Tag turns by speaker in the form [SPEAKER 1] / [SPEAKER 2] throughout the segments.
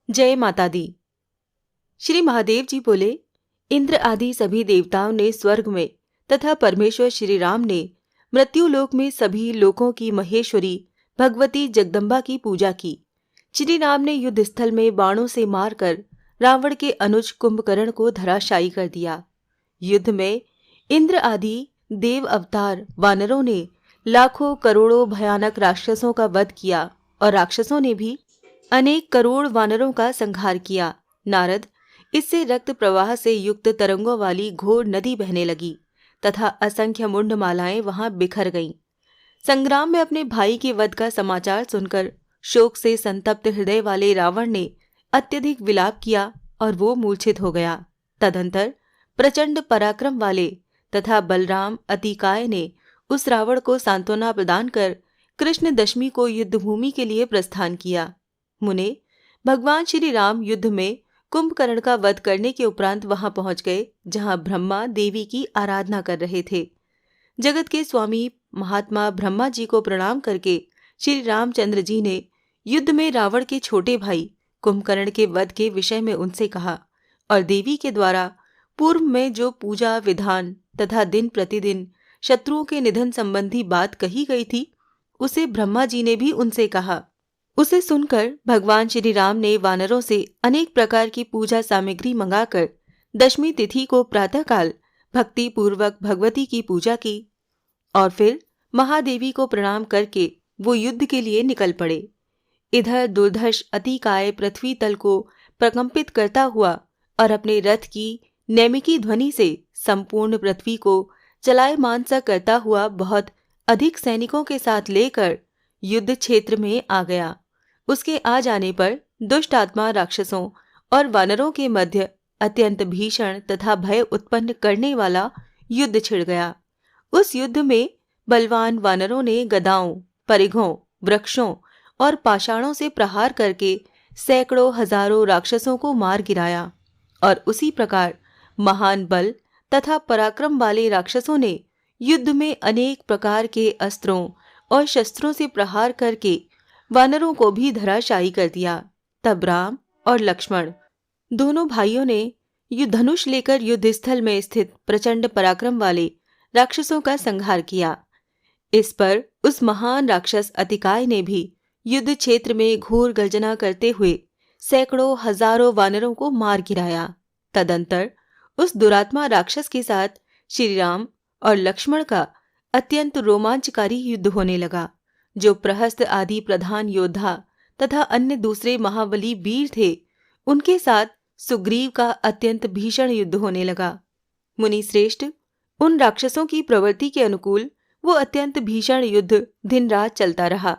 [SPEAKER 1] जय माता दी। श्री महादेव जी बोले, इंद्र आदि सभी देवताओं ने स्वर्ग में तथा परमेश्वर श्री राम ने मृत्युलोक में सभी लोकों की महेश्वरी भगवती जगदम्बा की पूजा की। श्री राम ने युद्ध स्थल में बाणों से मारकर रावण के अनुज कुंभकर्ण को धराशायी कर दिया। युद्ध में इंद्र आदि देव अवतार वानरों ने लाखों करोड़ों भयानक राक्षसों का वध किया और राक्षसों ने भी अनेक करोड़ वानरों का संहार किया। नारद, इससे रक्त प्रवाह से युक्त तरंगों वाली घोर नदी बहने लगी तथा असंख्य मुंडमालाएं वहां बिखर गईं। संग्राम में अपने भाई के वध का समाचार सुनकर शोक से संतप्त हृदय वाले रावण ने अत्यधिक विलाप किया और वो मूर्छित हो गया। तदंतर प्रचंड पराक्रम वाले तथा बलराम अतिकाय ने उस रावण को सांत्वना प्रदान कर कृष्ण दशमी को युद्धभूमि के लिए प्रस्थान किया। मुने, भगवान श्री राम युद्ध में कुंभकर्ण का वध करने के उपरांत वहां पहुंच गए जहां ब्रह्मा देवी की आराधना कर रहे थे। जगत के स्वामी महात्मा ब्रह्मा जी को प्रणाम करके श्री रामचंद्र जी ने युद्ध में रावण के छोटे भाई कुंभकर्ण के वध के विषय में उनसे कहा और देवी के द्वारा पूर्व में जो पूजा विधान तथा दिन प्रतिदिन शत्रुओं के निधन संबंधी बात कही गई थी उसे ब्रह्मा जी ने भी उनसे कहा। उसे सुनकर भगवान श्री राम ने वानरों से अनेक प्रकार की पूजा सामग्री मंगाकर दशमी तिथि को प्रातःकाल भक्ति पूर्वक भगवती की पूजा की और फिर महादेवी को प्रणाम करके वो युद्ध के लिए निकल पड़े। इधर दुर्धर्ष अतिकाय पृथ्वी तल को प्रकंपित करता हुआ और अपने रथ की नैमिकी ध्वनि से संपूर्ण पृथ्वी को चलायमान सा करता हुआ बहुत अधिक सैनिकों के साथ लेकर युद्ध क्षेत्र में आ गया। उसके आ जाने पर दुष्ट आत्मा राक्षसों और वानरों के मध्य अत्यंत भीषण तथा भय उत्पन्न करने वाला युद्ध छिड़ गया। उस युद्ध में बलवान वानरों ने गदाओं, परिघों, वृक्षों और पाषाणों से प्रहार करके सैकड़ों हजारों राक्षसों को मार गिराया और उसी प्रकार महान बल तथा पराक्रम वाले राक्षसों ने युद्ध में अनेक प्रकार के अस्त्रों और शस्त्रों से प्रहार करके वानरों को भी धराशायी कर दिया। तब राम और लक्ष्मण दोनों भाइयों ने धनुष लेकर युद्ध स्थल में स्थित प्रचंड पराक्रम वाले राक्षसों का संहार किया। इस पर उस महान राक्षस अतिकाय ने भी युद्ध क्षेत्र में घोर गर्जना करते हुए सैकड़ों हजारों वानरों को मार गिराया। तदंतर उस दुरात्मा राक्षस के साथ श्री राम और लक्ष्मण का अत्यंत रोमांचकारी युद्ध होने लगा। जो प्रहस्त आदि प्रधान योद्धा तथा अन्य दूसरे महाबली वीर थे उनके साथ सुग्रीव का अत्यंत भीषण युद्ध होने लगा। मुनि श्रेष्ठ, उन राक्षसों की प्रवृत्ति के अनुकूल वो अत्यंत भीषण युद्ध दिन रात चलता रहा।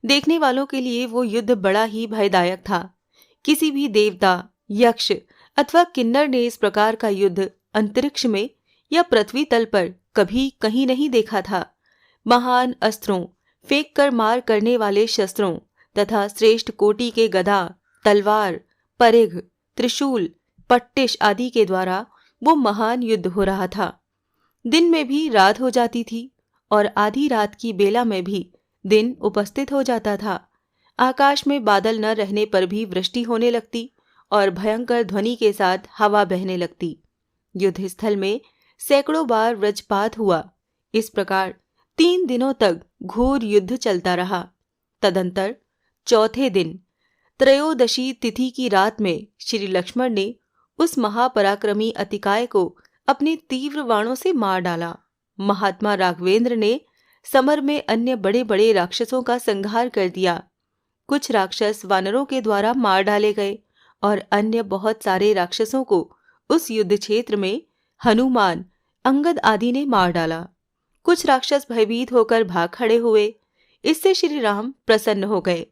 [SPEAKER 1] देखने वालों के लिए वो युद्ध बड़ा ही भयदायक था। किसी भी देवता, यक्ष अथवा किन्नर ने इस प्रकार का युद्ध अंतरिक्ष में या पृथ्वी तल पर कभी कहीं नहीं देखा था। महान अस्त्रों, फेंक कर मार करने वाले शस्त्रों तथा श्रेष्ठ कोटि के गदा, तलवार, परिघ, त्रिशूल, पट्टिश आदि के द्वारा वो महान युद्ध हो रहा था। दिन में भी रात हो जाती थी और आधी रात की बेला में भी दिन उपस्थित हो जाता था। आकाश में बादल न रहने पर भी वृष्टि होने लगती और भयंकर ध्वनि के साथ हवा बहने लगती। युद्ध स्थल में सैकड़ों बार वज्रपात हुआ। इस प्रकार 3 दिनों तक घोर युद्ध चलता रहा। तदंतर चौथे दिन त्रयोदशी तिथि की रात में श्री लक्ष्मण ने उस महापराक्रमी अतिकाय को अपने तीव्र बाणों से मार डाला। महात्मा राघवेंद्र ने समर में अन्य बड़े बड़े राक्षसों का संहार कर दिया। कुछ राक्षस वानरों के द्वारा मार डाले गए और अन्य बहुत सारे राक्षसों को उस युद्ध क्षेत्र में हनुमान, अंगद आदि ने मार डाला। कुछ राक्षस भयभीत होकर भाग खड़े हुए। इससे श्री राम प्रसन्न हो गए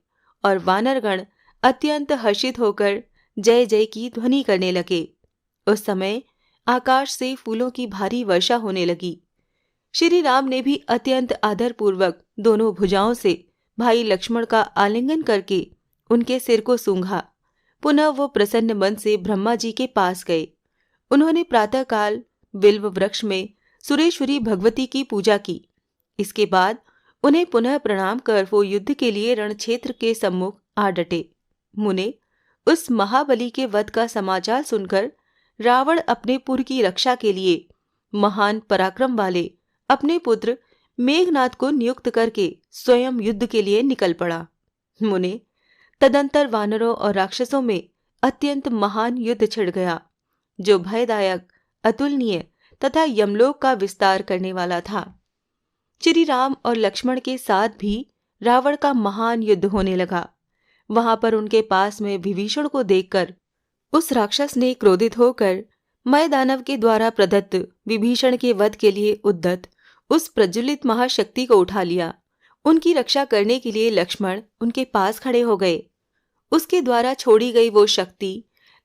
[SPEAKER 1] और वानरगण अत्यंत हर्षित होकर जय जय की ध्वनि करने लगे। उस समय आकाश से फूलों की भारी वर्षा होने लगी। श्री राम ने भी अत्यंत आदरपूर्वक दोनों भुजाओं से भाई लक्ष्मण का आलिंगन करके उनके सिर को सूंघा। पुनः वो प्रसन्न मन से ब्रह्मा जी के पास गए। उन्होंने प्रातःकाल बिल्व वृक्ष में सुरेश्वरी भगवती की पूजा की। इसके बाद उन्हें पुनः प्रणाम कर वो युद्ध के लिए रणक्षेत्र के सम्मुख आ डटे। मुने, उस महाबली के वध का समाचार सुनकर रावण अपने पुर की रक्षा के लिए महान पराक्रम वाले अपने पुत्र मेघनाद को नियुक्त करके स्वयं युद्ध के लिए निकल पड़ा। मुने, तदंतर वानरों और राक्षसों में अत्यंत महान युद्ध छिड़ गया, जो भयदायक, अतुलनीय तथा यमलोक का विस्तार करने वाला था। श्री राम और लक्ष्मण के साथ भी रावण का महान युद्ध होने लगा। वहां पर उनके पास में विभीषण को देखकर उस राक्षस ने क्रोधित होकर मय दानव के द्वारा प्रदत्त विभीषण के वध के लिए उद्यत उस प्रज्वलित महाशक्ति को उठा लिया। उनकी रक्षा करने के लिए लक्ष्मण उनके पास खड़े हो गए। उसके द्वारा छोड़ी गई वो शक्ति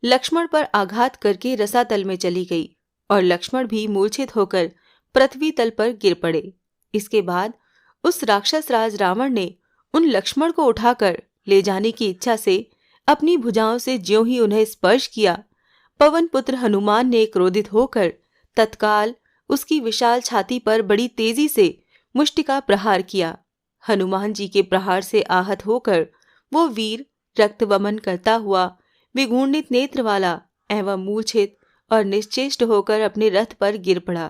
[SPEAKER 1] लक्ष्मण पर आघात करके रसातल में चली गई और लक्ष्मण भी मूर्छित होकर पृथ्वी तल पर गिर पड़े। इसके बाद उस राक्षस राज रावण ने उन लक्ष्मण को उठाकर ले जाने की इच्छा से अपनी भुजाओं से ज्यों ही उन्हें स्पर्श किया, पवन पुत्र हनुमान ने क्रोधित होकर तत्काल उसकी विशाल छाती पर बड़ी तेजी से मुष्टि का प्रहार किया। हनुमान जी के प्रहार से आहत होकर वो वीर रक्त वमन करता हुआ विघूर्णित नेत्र वाला एवं मूर्छित और निश्चेष्ट होकर अपने रथ पर गिर पड़ा।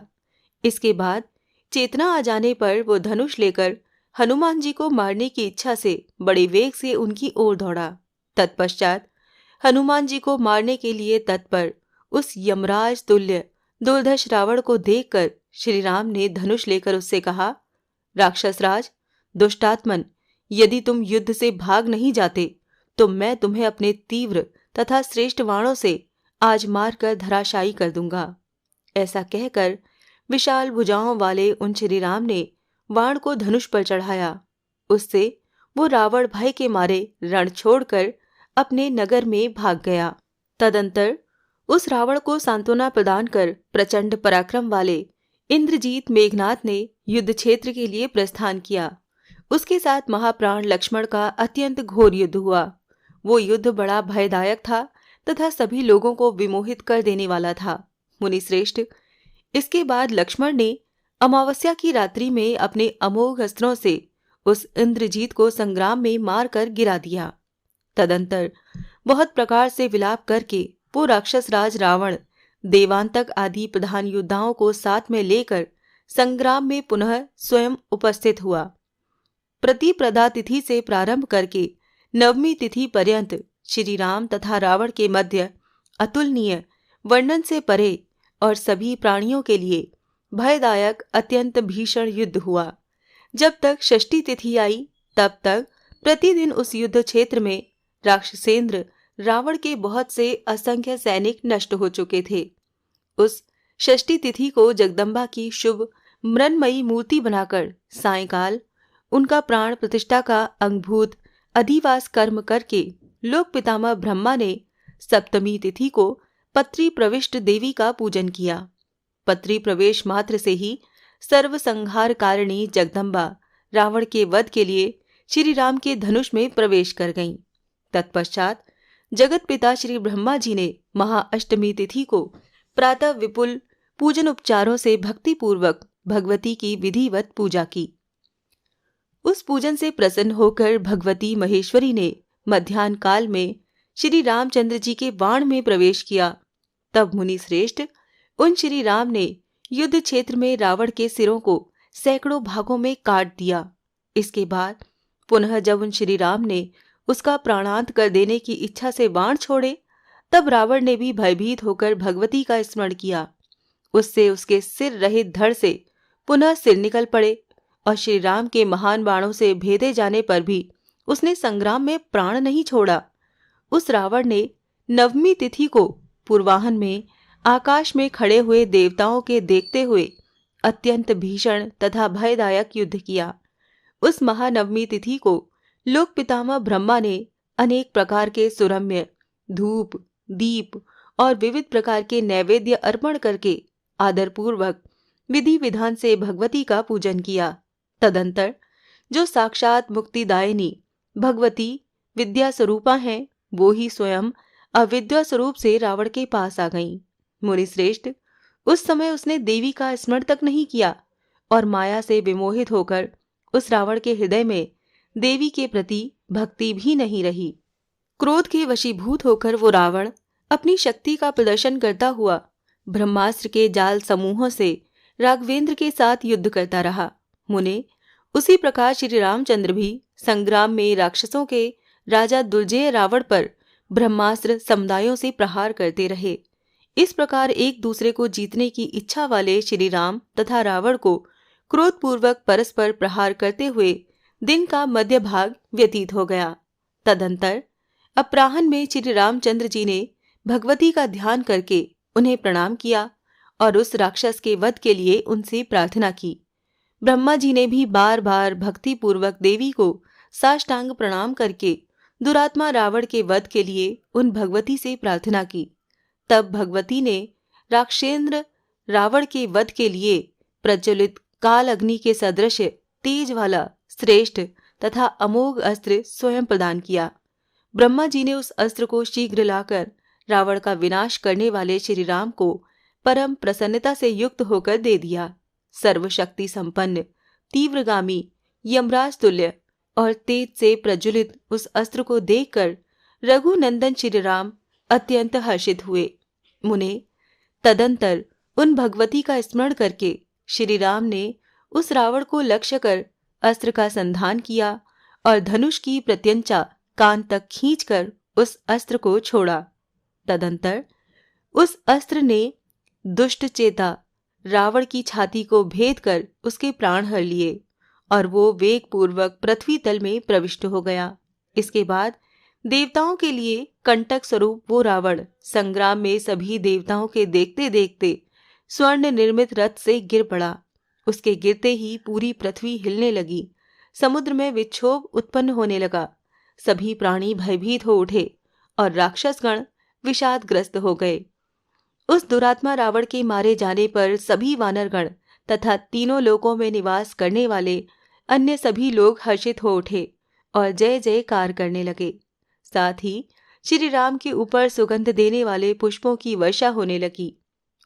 [SPEAKER 1] इसके बाद चेतना आ जाने पर वो धनुष लेकर हनुमान जी को मारने की इच्छा से बड़े वेग से उनकी ओर दौड़ा। तत्पश्चात हनुमान जी को मारने के लिए तत्पर उस यमराज तुल्य दुर्धर्ष रावण को देखकर श्री राम ने धनुष लेकर उससे कहा, राक्षस राज, दुष्टात्मन, यदि तुम युद्ध से भाग नहीं जाते तो मैं तुम्हें अपने तीव्र तथा श्रेष्ठ बाणों से आज मारकर धराशायी कर दूंगा। ऐसा कहकर विशाल भुजाओं वाले उन श्री राम ने बाण को धनुष पर चढ़ाया। उससे वो रावण भय के मारे रण छोड़कर अपने नगर में भाग गया। तदंतर उस रावण को सांत्वना प्रदान कर प्रचंड पराक्रम वाले इंद्रजीत मेघनाद ने युद्ध क्षेत्र के लिए प्रस्थान किया। उसके साथ महाप्राण लक्ष्मण का अत्यंत घोर युद्ध हुआ। वो युद्ध बड़ा भयदायक था तथा सभी लोगों को विमोहित कर देने वाला था। मुनिश्रेष्ठ, इसके बाद लक्ष्मण ने अमावस्या की रात्रि में अपने अमोघ अस्त्रों से उस इंद्रजीत को संग्राम में मारकर गिरा दिया। तदंतर बहुत प्रकार से विलाप करके वो राक्षस राज रावण देवांतक आदि प्रधान योद्धाओं को साथ में लेकर संग्राम में पुनः स्वयं उपस्थित हुआ। प्रतिप्रदा तिथि से प्रारंभ करके नवमी तिथि पर्यंत श्री राम तथा रावण के मध्य अतुलनीय, वर्णन से परे और सभी प्राणियों के लिए भयदायक अत्यंत भीषण युद्ध हुआ। जब तक षष्ठी तिथि आई तब तक प्रतिदिन उस युद्ध क्षेत्र में राक्षसेंद्र रावण के बहुत से असंख्य सैनिक नष्ट हो चुके थे। उस षष्ठी तिथि को जगदम्बा की शुभ मृन्मयी मूर्ति बनाकर सायंकाल उनका प्राण प्रतिष्ठा का अंगभूत अधिवास कर्म करके लोक पितामह ब्रह्मा ने सप्तमी तिथि को पत्री प्रविष्ट देवी का पूजन किया। पत्री प्रवेश मात्र से ही सर्व संहार कारिणी जगदम्बा रावण के वध के लिए श्री राम के धनुष में प्रवेश कर गईं। तत्पश्चात जगत पिता श्री ब्रह्मा जी ने महाअष्टमी तिथि को प्रातः विपुल पूजन उपचारों से भक्तिपूर्वक भगवती की विधिवत पूजा की। उस पूजन से प्रसन्न होकर भगवती महेश्वरी ने मध्याह्न काल में श्री रामचंद्र जी के बाण में प्रवेश किया। तब मुनि श्रेष्ठ उन श्री राम ने युद्ध क्षेत्र में रावण के सिरों को सैकड़ों भागों में काट दिया। इसके बाद पुनः जब उन श्री राम ने उसका प्राणांत कर देने की इच्छा से बाण छोड़े, तब रावण ने भी भयभीत होकर भगवती का स्मरण किया। उससे उसके सिर रहित धड़ से पुनः सिर निकल पड़े और श्री राम के महान बाणों से भेदे जाने पर भी उसने संग्राम में प्राण नहीं छोड़ा। उस रावण ने नवमी तिथि को पूर्वाहन में आकाश में खड़े हुए देवताओं के देखते हुए अत्यंत भीषण तथा भयदायक युद्ध किया। उस महानवमी तिथि को लोक पितामह ब्रह्मा ने अनेक प्रकार के सुरम्य धूप, दीप और विविध प्रकार के नैवेद्य अर्पण करके आदरपूर्वक विधि विधान से भगवती का पूजन किया। तदंतर जो साक्षात मुक्तिदायिनी भगवती विद्या स्वरूपा हैं, वो ही स्वयं अविद्या स्वरूप से रावण के पास आ गईं। मुनिश्रेष्ठ, उस समय उसने देवी का स्मरण तक नहीं किया और माया से विमोहित होकर उस रावण के हृदय में देवी के प्रति भक्ति भी नहीं रही। क्रोध के वशीभूत होकर वो रावण अपनी शक्ति का प्रदर्शन करता हुआ ब्रह्मास्त्र के जाल समूहों से राघवेंद्र के साथ युद्ध करता रहा। मुने, उसी प्रकार श्री रामचंद्र भी संग्राम में राक्षसों के राजा दुर्जय रावण पर ब्रह्मास्त्र समुदायों से प्रहार करते रहे। इस प्रकार एक दूसरे को जीतने की इच्छा वाले श्री राम तथा रावण को क्रोधपूर्वक परस्पर प्रहार करते हुए दिन का मध्य भाग व्यतीत हो गया। तदंतर अपराह्न में श्री रामचंद्र जी ने भगवती का ध्यान करके उन्हें प्रणाम किया और उस राक्षस के वध के लिए उनसे प्रार्थना की। ब्रह्मा जी ने भी बार बार भक्ति पूर्वक देवी को साष्टांग प्रणाम करके दुरात्मा रावण के वध के लिए उन भगवती से प्रार्थना की। तब भगवती ने राक्षेंद्र रावण के वध के लिए प्रज्वलित काल अग्नि के सदृश तेज वाला श्रेष्ठ तथा अमोघ अस्त्र स्वयं प्रदान किया। ब्रह्मा जी ने उस अस्त्र को शीघ्र लाकर रावण का विनाश करने वाले श्री राम को परम प्रसन्नता से युक्त होकर दे दिया। सर्वशक्ति संपन्न, तीव्रगामी, यमराज तुल्य और तेज से प्रज्वलित उस अस्त्र को देखकर रघुनंदन श्री राम अत्यंत हर्षित हुए। मुने, तदंतर उन भगवती का स्मरण करके श्री राम ने उस रावण को लक्ष्य कर अस्त्र का संधान किया और धनुष की प्रत्यंचा कान तक खींचकर उस अस्त्र को छोड़ा। तदंतर उस अस्त्र ने दुष्ट चेता रावण की छाती को भेद कर उसके प्राण हर लिए और वो वेग पूर्वक पृथ्वी तल में प्रविष्ट हो गया। इसके बाद देवताओं के लिए कंटक स्वरूप वो रावण संग्राम में सभी देवताओं के देखते देखते स्वर्ण निर्मित रथ से गिर पड़ा। उसके गिरते ही पूरी पृथ्वी हिलने लगी, समुद्र में विक्षोभ उत्पन्न होने लगा, सभी प्राणी भयभीत हो उठे और राक्षसगण विषादग्रस्त हो गए। उस दुरात्मा रावण के मारे जाने पर सभी वानरगण तथा तीनों लोकों में निवास करने वाले अन्य सभी लोग हर्षित हो उठे और जय जयकार करने लगे। साथ ही श्री राम के ऊपर सुगंध देने वाले पुष्पों की वर्षा होने लगी।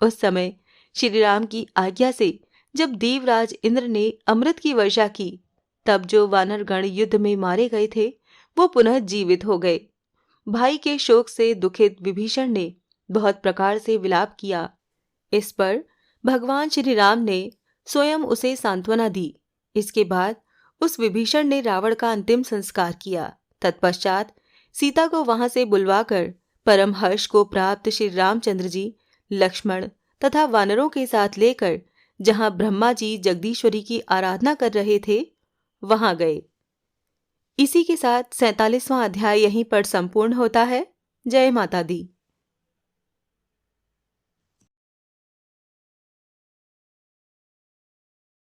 [SPEAKER 1] उस समय श्री राम की आज्ञा से जब देवराज इंद्र ने अमृत की वर्षा की, तब जो वानरगण युद्ध में मारे गए थे वो पुनः जीवित हो गए। भाई के शोक से दुखित विभीषण ने बहुत प्रकार से विलाप किया। इस पर भगवान श्री राम ने स्वयं उसे सांत्वना दी। इसके बाद उस विभीषण ने रावण का अंतिम संस्कार किया। तत्पश्चात सीता को वहां से बुलवाकर परम हर्ष को प्राप्त श्री रामचंद्र जी लक्ष्मण तथा वानरों के साथ लेकर जहां ब्रह्मा जी जगदीश्वरी की आराधना कर रहे थे वहां गए। इसी के साथ 47वां अध्याय यहीं पर संपूर्ण होता है। जय माता दी।